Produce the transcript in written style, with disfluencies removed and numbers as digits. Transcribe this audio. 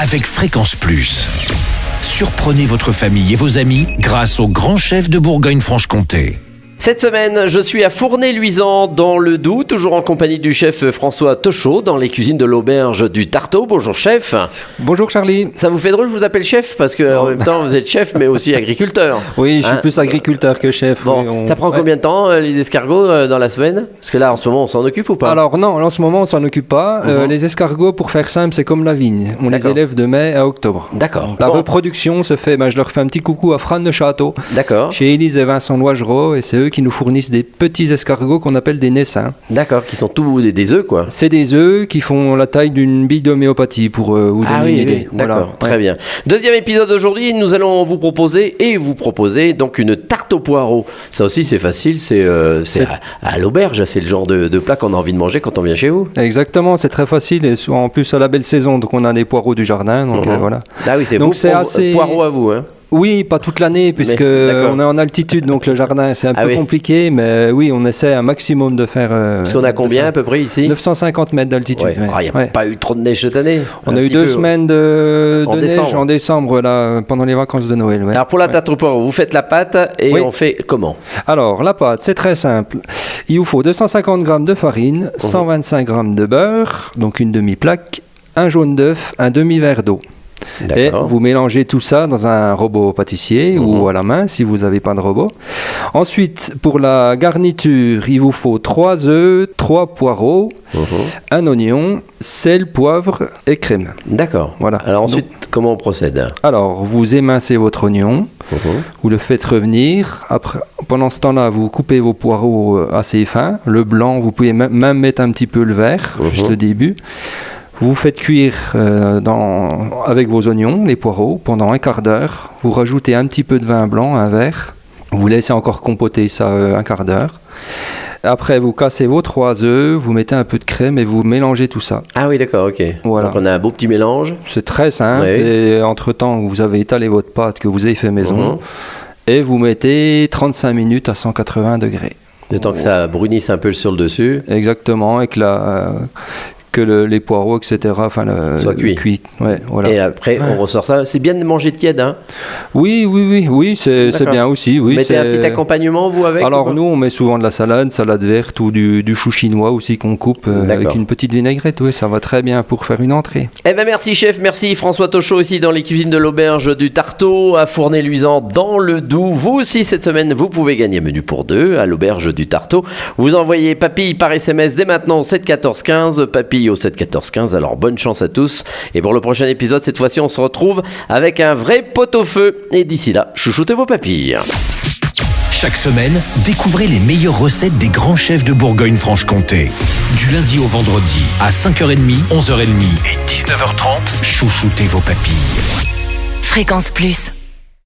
avec Fréquence Plus. Surprenez votre famille et vos amis grâce au grand chef de Bourgogne-Franche-Comté. Cette semaine, je suis à Fournay-Luisant dans le Doubs, toujours en compagnie du chef François Tochot dans les cuisines de l'auberge du Tarteau. Bonjour chef. Bonjour Charlie. Ça vous fait drôle, je vous appelle chef parce qu'en même temps vous êtes chef mais aussi agriculteur. Oui, je suis plus agriculteur que chef. Bon, Oui, ça prend combien de temps les escargots dans la semaine? Parce que là en ce moment on s'en occupe ou pas? Alors non, en ce moment on s'en occupe pas. Les escargots, pour faire simple, c'est comme la vigne. On les élève de mai à octobre. D'accord. La reproduction se fait, je leur fais un petit coucou à Fran de Château. D'accord. Chez Élise et Vincent Loigereau, et c'est eux qui nous fournissent des petits escargots qu'on appelle des naissins. D'accord, qui sont tous des œufs quoi. C'est des œufs qui font la taille d'une bille d'homéopathie pour vous donner une idée. Oui, d'accord, voilà. très bien. Deuxième épisode aujourd'hui, nous allons vous proposer donc une tarte aux poireaux. Ça aussi c'est facile, c'est à l'auberge, c'est le genre de plat qu'on a envie de manger quand on vient chez vous. Exactement, c'est très facile et en plus à la belle saison, donc on a des poireaux du jardin, donc voilà. Ah oui, c'est donc vous, assez... poireaux à vous, hein. Oui, pas toute l'année, puisque on est en altitude, donc le jardin c'est un peu compliqué, mais oui, on essaie un maximum de faire. Parce qu'on a combien à peu près ici? 950 mètres d'altitude. Ouais. Il n'y a pas eu trop de neige cette année? On a eu 2 semaines de neige en décembre, là, pendant les vacances de Noël. Ouais. Alors pour la tarte aux poireaux, vous faites la pâte et on fait comment? Alors la pâte, c'est très simple. Il vous faut 250 g de farine, 125 g de beurre, donc une demi-plaque, un jaune d'œuf, un demi-verre d'eau. Et vous mélangez tout ça dans un robot pâtissier ou à la main si vous n'avez pas de robot. Ensuite, pour la garniture, il vous faut 3 œufs, 3 poireaux, un oignon, sel, poivre et crème. D'accord. Voilà. Alors ensuite, comment on procède? Alors, vous émincez votre oignon, vous le faites revenir. Après, pendant ce temps-là, vous coupez vos poireaux assez fins. Le blanc, vous pouvez même mettre un petit peu le vert, juste le début. Vous faites cuire avec vos oignons, les poireaux, pendant un quart d'heure. Vous rajoutez un petit peu de vin blanc, un verre. Vous laissez encore compoter ça un quart d'heure. Après, vous cassez vos 3 œufs, vous mettez un peu de crème et vous mélangez tout ça. Ah oui, d'accord, ok. Voilà. Donc on a un beau petit mélange. C'est très simple. Oui. Et entre-temps, vous avez étalé votre pâte que vous avez fait maison. Et vous mettez 35 minutes à 180 degrés. Le temps que ça brunisse un peu sur le dessus. Exactement, et que les poireaux, etc., soient cuits. Ouais, voilà. Et après, on ressort ça. C'est bien de manger tiède, hein? Oui, c'est bien aussi. Oui, vous mettez un petit accompagnement, vous, avec? Alors, nous, on met souvent de la salade verte ou du chou chinois aussi qu'on coupe avec une petite vinaigrette. Oui, ça va très bien pour faire une entrée. Eh bien, merci, chef. Merci, François Tochot, ici dans les cuisines de l'auberge du Tarteau, à Fournay-Luisant, dans le Doubs. Vous aussi, cette semaine, vous pouvez gagner un menu pour 2 à l'auberge du Tarteau. Vous envoyez papille par SMS dès maintenant au 7 14 15. Papille au 7 14 15. Alors bonne chance à tous. Et pour le prochain épisode, cette fois-ci, on se retrouve avec un vrai pot-au-feu. Et d'ici là, chouchoutez vos papilles. Chaque semaine, découvrez les meilleures recettes des grands chefs de Bourgogne-Franche-Comté. Du lundi au vendredi, à 5h30, 11h30 et 19h30, chouchoutez vos papilles. Fréquence Plus.